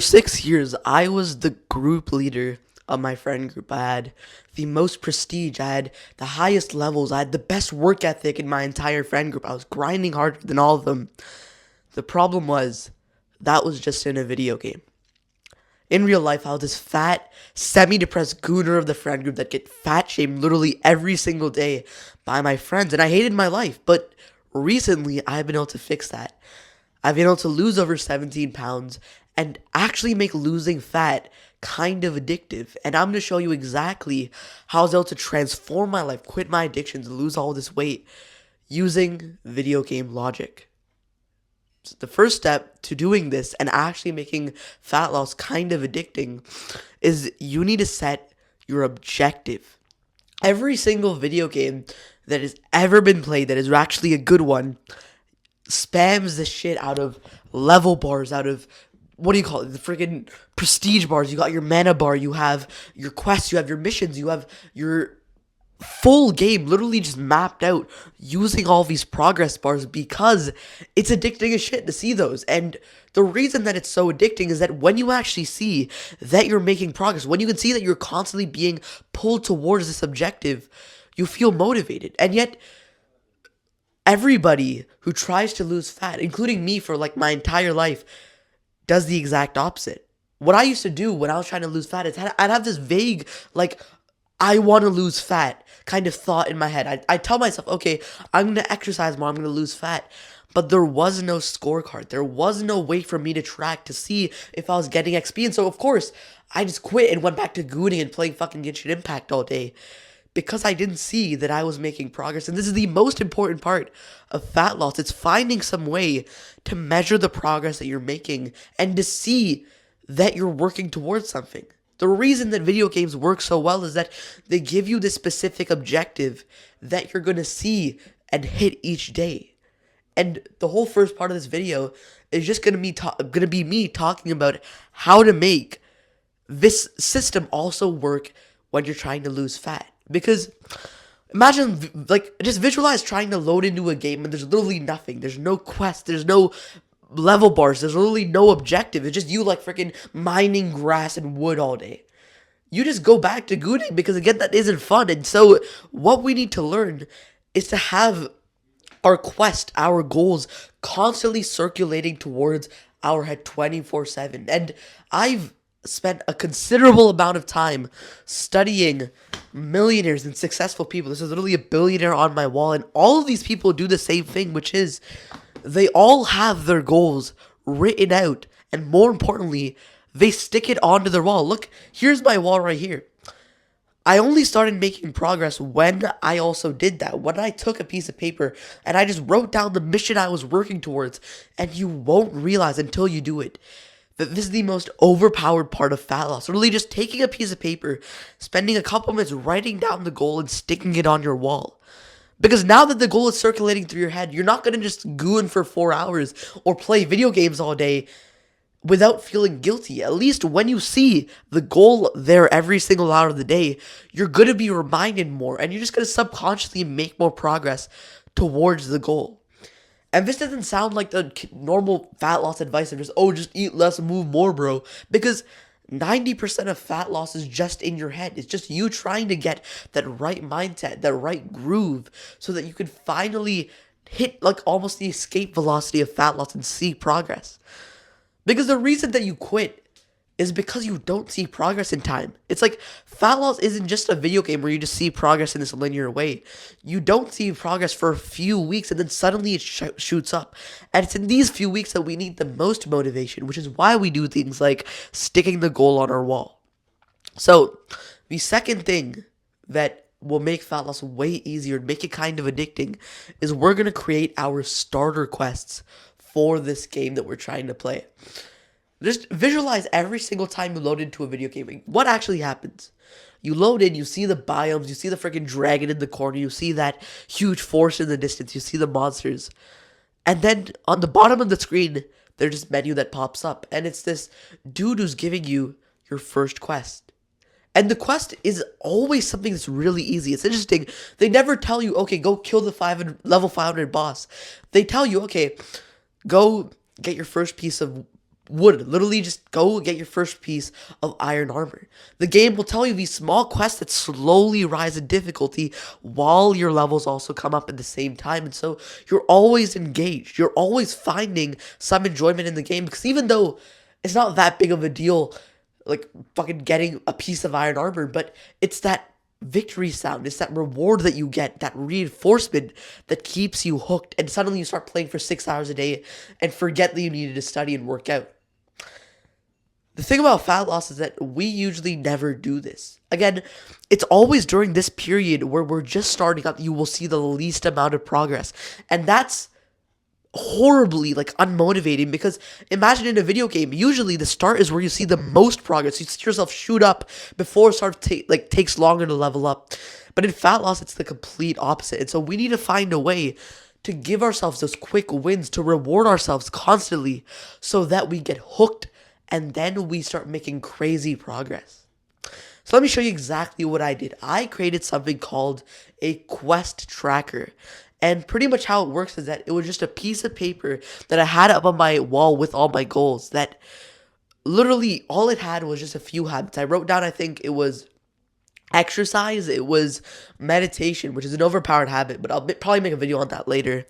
6 years, I was the group leader of my friend group. I had the most prestige. I had the highest levels. I had the best work ethic in my entire friend group. I was grinding harder than all of them. The problem was that was just in a video game. In real life, I was this fat, semi-depressed gooner of the friend group that get fat shamed literally every single day by my friends, and I hated my life. But recently, I've been able to fix that. I've been able to lose over 17 pounds and actually make losing fat kind of addictive. And I'm going to show you exactly how I was able to transform my life, quit my addictions, and lose all this weight using video game logic. So the first step to doing this and actually making fat loss kind of addicting is you need to set your objective. Every single video game that has ever been played that is actually a good one spams the shit out of level bars, out of what do you call it? The freaking prestige bars. You got your mana bar, you have your quests, you have your missions, you have your full game literally just mapped out using all these progress bars because it's addicting as shit to see those. And the reason that it's so addicting is that when you actually see that you're making progress, when you can see that you're constantly being pulled towards this objective, you feel motivated. And yet, everybody who tries to lose fat, including me for like my entire life, does the exact opposite. What I used to do when I was trying to lose fat is I'd have this vague, like, I want to lose fat kind of thought in my head. I tell myself, okay, I'm going to exercise more, I'm going to lose fat. But there was no scorecard. There was no way for me to track to see if I was getting XP. And so, of course, I just quit and went back to gooning and playing fucking Genshin Impact all day because I didn't see that I was making progress. And this is the most important part of fat loss. It's finding some way to measure the progress that you're making and to see that you're working towards something. The reason that video games work so well is that they give you this specific objective that you're going to see and hit each day. And the whole first part of this video is just going to be me talking about how to make this system also work when you're trying to lose fat. Because imagine, like, just visualize trying to load into a game and there's literally nothing. There's no quest. There's no level bars. There's literally no objective. It's just you, like, freaking mining grass and wood all day. You just go back to gooning because, again, that isn't fun. And so what we need to learn is to have our quest, our goals constantly circulating towards our head 24/7. And I've spent a considerable amount of time studying millionaires and successful people. This is literally a billionaire on my wall, and all of these people do the same thing, which is they all have their goals written out, and more importantly, they stick it onto their wall. Look, here's my wall right here. I only started making progress when I also did that. When I took a piece of paper and I just wrote down the mission I was working towards, and you won't realize until you do it that this is the most overpowered part of fat loss. Really just taking a piece of paper, spending a couple minutes writing down the goal and sticking it on your wall. Because now that the goal is circulating through your head, you're not going to just goon for 4 hours or play video games all day without feeling guilty. At least when you see the goal there every single hour of the day, you're going to be reminded more and you're just going to subconsciously make more progress towards the goal. And this doesn't sound like the normal fat loss advice of just, oh, just eat less and move more, bro. Because 90% of fat loss is just in your head. It's just you trying to get that right mindset, that right groove, so that you can finally hit like almost the escape velocity of fat loss and see progress. Because the reason that you quit is because you don't see progress in time. It's like fat loss isn't just a video game where you just see progress in this linear way. You don't see progress for a few weeks and then suddenly it shoots up. And it's in these few weeks that we need the most motivation, which is why we do things like sticking the goal on our wall. So the second thing that will make fat loss way easier and make it kind of addicting is we're going to create our starter quests for this game that we're trying to play. Just visualize every single time you load into a video game. What actually happens? You load in, you see the biomes, you see the freaking dragon in the corner, you see that huge forest in the distance, you see the monsters. And then on the bottom of the screen, there's this menu that pops up. And it's this dude who's giving you your first quest. And the quest is always something that's really easy. It's interesting. They never tell you, okay, go kill the level 500 boss. They tell you, okay, go get your first piece of would literally just go get your first piece of iron armor. The game will tell you these small quests that slowly rise in difficulty while your levels also come up at the same time. And so you're always engaged. You're always finding some enjoyment in the game, because even though it's not that big of a deal, like fucking getting a piece of iron armor, but it's that victory sound, it's that reward that you get, that reinforcement that keeps you hooked, and suddenly you start playing for 6 hours a day and forget that you needed to study and work out. The thing about fat loss is that we usually never do this. Again, it's always during this period where we're just starting up you will see the least amount of progress, and that's horribly like unmotivating, because imagine in a video game, usually the start is where you see the most progress. You see yourself shoot up before it starts takes longer to level up. But in fat loss, it's the complete opposite. And so we need to find a way to give ourselves those quick wins, to reward ourselves constantly, so that we get hooked and then we start making crazy progress. So let me show you exactly what I did. I created something called a quest tracker. And pretty much how it works is that it was just a piece of paper that I had up on my wall with all my goals, that literally all it had was just a few habits. I wrote down, I think it was exercise, it was meditation, which is an overpowered habit, but I'll probably make a video on that later.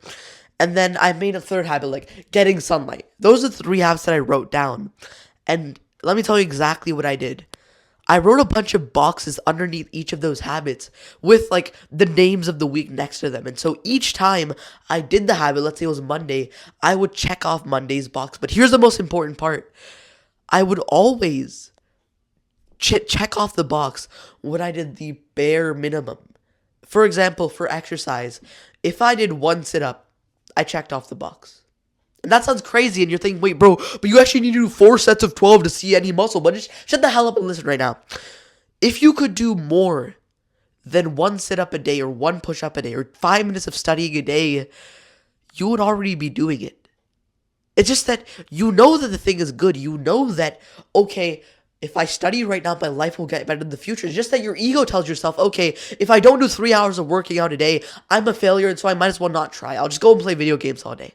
And then I made a third habit, like getting sunlight. Those are the 3 habits that I wrote down. And let me tell you exactly what I did. I wrote a bunch of boxes underneath each of those habits with like the names of the week next to them. And so each time I did the habit, let's say it was Monday, I would check off Monday's box. But here's the most important part. I would always check off the box when I did the bare minimum. For example, for exercise, if I did 1 sit-up, I checked off the box. And that sounds crazy, and you're thinking, wait, bro, but you actually need to do 4 sets of 12 to see any muscle. But just shut the hell up and listen right now. If you could do more than 1 sit-up a day, or 1 push-up a day, or 5 minutes of studying a day, you would already be doing it. It's just that you know that the thing is good. You know that, okay, if I study right now, my life will get better in the future. It's just that your ego tells yourself, okay, if I don't do 3 hours of working out a day, I'm a failure, and so I might as well not try. I'll just go and play video games all day.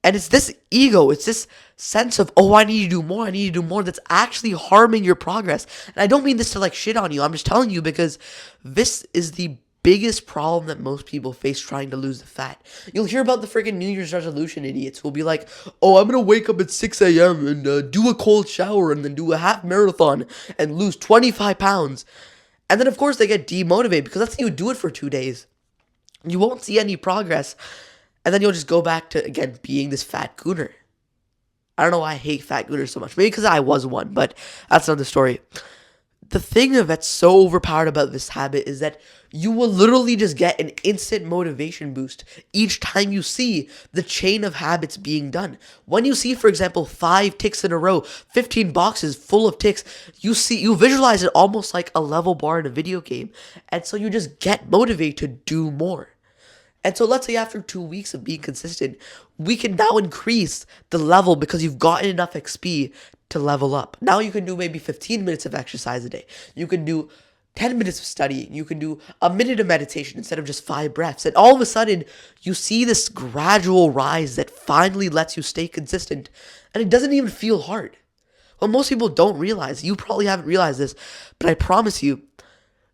And it's this ego, it's this sense of, oh, I need to do more, that's actually harming your progress. And I don't mean this to like shit on you. I'm just telling you because this is the biggest problem that most people face trying to lose the fat. You'll hear about the freaking New Year's resolution idiots who'll be like, oh, I'm going to wake up at 6 a.m. and do a cold shower and then do a half marathon and lose 25 pounds. And then, of course, they get demotivated because let's say you do it for 2 days. You won't see any progress. And then you'll just go back to, again, being this fat gooner. I don't know why I hate fat gooners so much. Maybe because I was one, but that's another story. The thing that's so overpowered about this habit is that you will literally just get an instant motivation boost each time you see the chain of habits being done. When you see, for example, 5 ticks in a row, 15 boxes full of ticks, you visualize it almost like a level bar in a video game. And so you just get motivated to do more. And so let's say after 2 weeks of being consistent, we can now increase the level because you've gotten enough XP to level up. Now you can do maybe 15 minutes of exercise a day. You can do 10 minutes of studying. You can do a minute of meditation instead of just 5 breaths. And all of a sudden, you see this gradual rise that finally lets you stay consistent. And it doesn't even feel hard. Well, most people don't realize, you probably haven't realized this, but I promise you,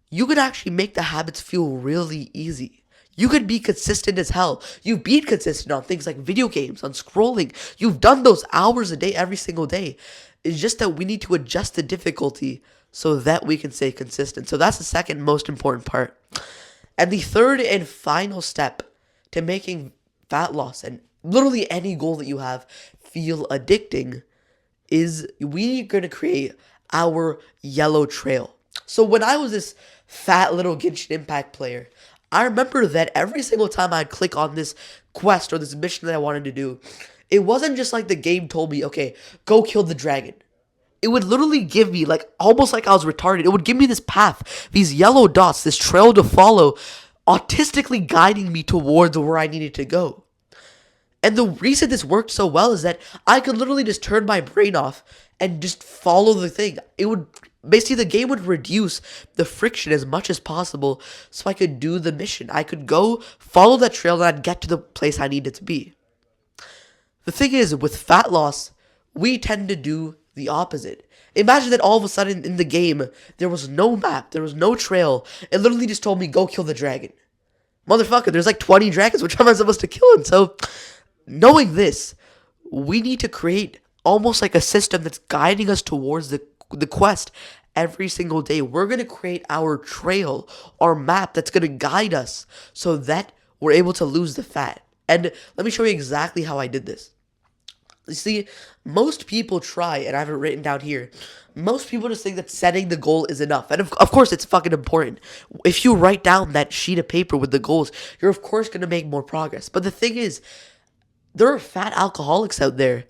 you can actually make the habits feel really easy. You could be consistent as hell. You've been consistent on things like video games, on scrolling. You've done those hours a day every single day. It's just that we need to adjust the difficulty so that we can stay consistent. So that's the second most important part. And the third and final step to making fat loss and literally any goal that you have feel addicting is we're going to create our yellow trail. So when I was this fat little Genshin Impact player, I remember that every single time I'd click on this quest or this mission that I wanted to do, it wasn't just like the game told me, okay, go kill the dragon. It would literally give me, like, almost like I was retarded. It would give me this path, these yellow dots, this trail to follow, autistically guiding me towards where I needed to go. And the reason this worked so well is that I could literally just turn my brain off and just follow the thing. It would basically, the game would reduce the friction as much as possible so I could do the mission. I could go follow that trail and I'd get to the place I needed to be. The thing is, with fat loss, we tend to do the opposite. Imagine that all of a sudden in the game, there was no map, there was no trail. It literally just told me, go kill the dragon. Motherfucker, there's like 20 dragons. Which one am I supposed to kill? And so, knowing this, we need to create almost like a system that's guiding us towards the quest every single day. We're going to create our trail, our map that's going to guide us so that we're able to lose the fat. And let me show you exactly how I did this. You see, most people try, and I have it written down here, most people just think that setting the goal is enough. And of course, it's fucking important. If you write down that sheet of paper with the goals, you're of course going to make more progress. But the thing is, there are fat alcoholics out there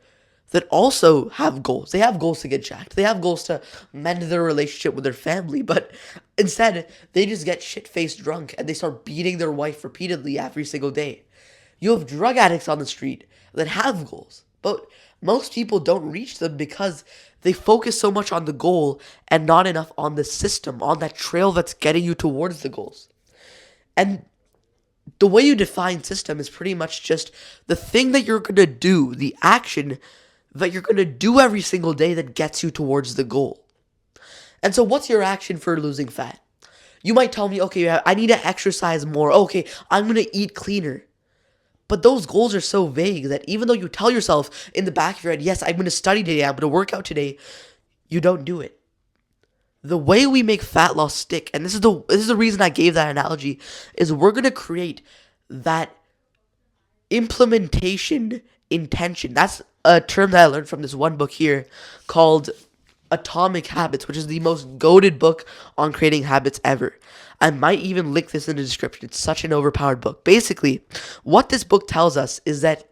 that also have goals. They have goals to get jacked. They have goals to mend their relationship with their family. But instead, they just get shit-faced drunk and they start beating their wife repeatedly every single day. You have drug addicts on the street that have goals. But most people don't reach them because they focus so much on the goal and not enough on the system, on that trail that's getting you towards the goals. And the way you define system is pretty much just the thing that you're going to do, the action that you're going to do every single day that gets you towards the goal. And so what's your action for losing fat? You might tell me, okay, I need to exercise more. Okay, I'm going to eat cleaner. But those goals are so vague that even though you tell yourself in the back of your head, yes, I'm going to study today, I'm going to work out today, you don't do it. The way we make fat loss stick, and this is the reason I gave that analogy, is we're going to create that implementation intention. That's a term that I learned from this one book here called Atomic Habits, which is the most goated book on creating habits ever. I might even link this in the description. It's such an overpowered book. Basically, what this book tells us is that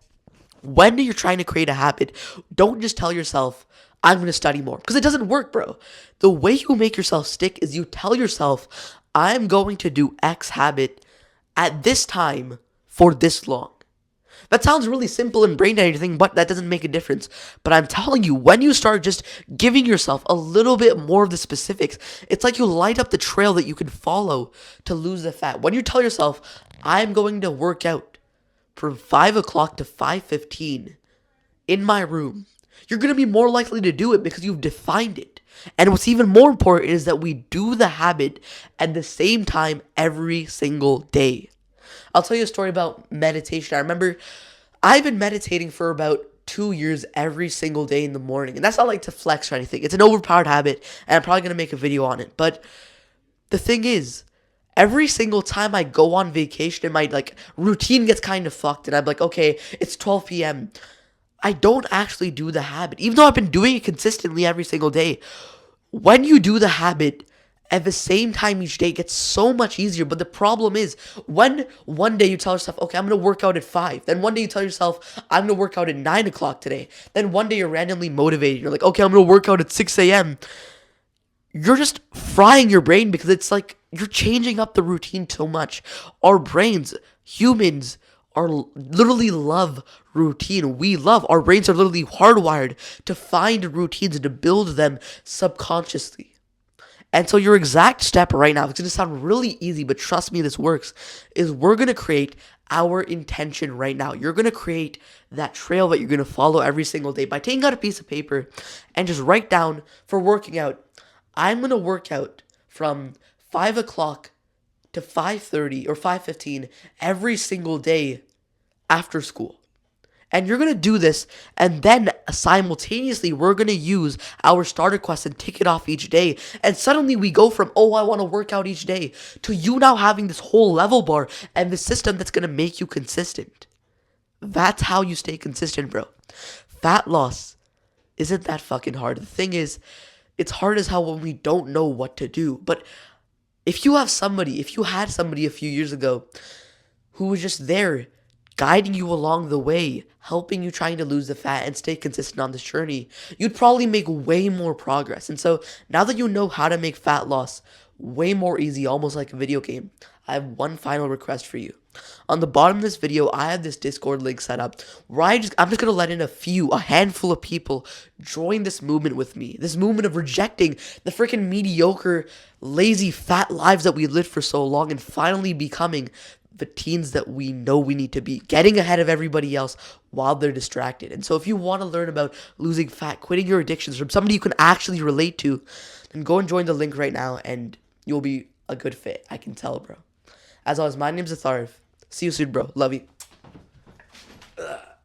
when you're trying to create a habit, don't just tell yourself, I'm going to study more. Because it doesn't work, bro. The way you make yourself stick is you tell yourself, I'm going to do X habit at this time for this long. That sounds really simple and brain dead and everything, but that doesn't make a difference. But I'm telling you, when you start just giving yourself a little bit more of the specifics, it's like you light up the trail that you can follow to lose the fat. When you tell yourself, I'm going to work out from 5 o'clock to 5:15 in my room, you're going to be more likely to do it because you've defined it. And what's even more important is that we do the habit at the same time every single day. I'll tell you a story about meditation. I remember I've been meditating for about 2 years every single day in the morning. And that's not like to flex or anything. It's an overpowered habit, and I'm probably going to make a video on it. But the thing is, every single time I go on vacation and my routine gets kind of fucked, and I'm like, okay, it's 12 p.m., I don't actually do the habit. Even though I've been doing it consistently every single day, when you do the habit at the same time each day, it gets so much easier. But the problem is, when one day you tell yourself, okay, I'm going to work out at 5. Then one day you tell yourself, I'm going to work out at 9 o'clock today. Then one day you're randomly motivated. You're like, okay, I'm going to work out at 6 a.m. You're just frying your brain because it's like you're changing up the routine so much. Our brains, humans, literally love routine. Our brains are literally hardwired to find routines and to build them subconsciously. And so your exact step right now, it's going to sound really easy, but trust me, this works, is we're going to create our intention right now. You're going to create that trail that you're going to follow every single day by taking out a piece of paper and just write down for working out, I'm going to work out from 5 o'clock to 5:30 or 5:15 every single day after school. And you're going to do this, and then simultaneously, we're going to use our starter quest and tick it off each day. And suddenly we go from, oh, I want to work out each day, to you now having this whole level bar and the system that's going to make you consistent. That's how you stay consistent, bro. Fat loss isn't that fucking hard. The thing is, it's hard as hell when we don't know what to do. But if you had somebody a few years ago who was just there, guiding you along the way, helping you trying to lose the fat and stay consistent on this journey, you'd probably make way more progress. And so now that you know how to make fat loss way more easy, almost like a video game, I have one final request for you. On the bottom of this video, I have this Discord link set up where I'm just going to let in a handful of people join this movement with me. This movement of rejecting the freaking mediocre, lazy, fat lives that we lived for so long and finally becoming the teens that we know we need to be, getting ahead of everybody else while they're distracted. And so if you want to learn about losing fat, quitting your addictions from somebody you can actually relate to, then go and join the link right now and you'll be a good fit. I can tell, bro. As always, my name's Atharv. See you soon, bro. Love you.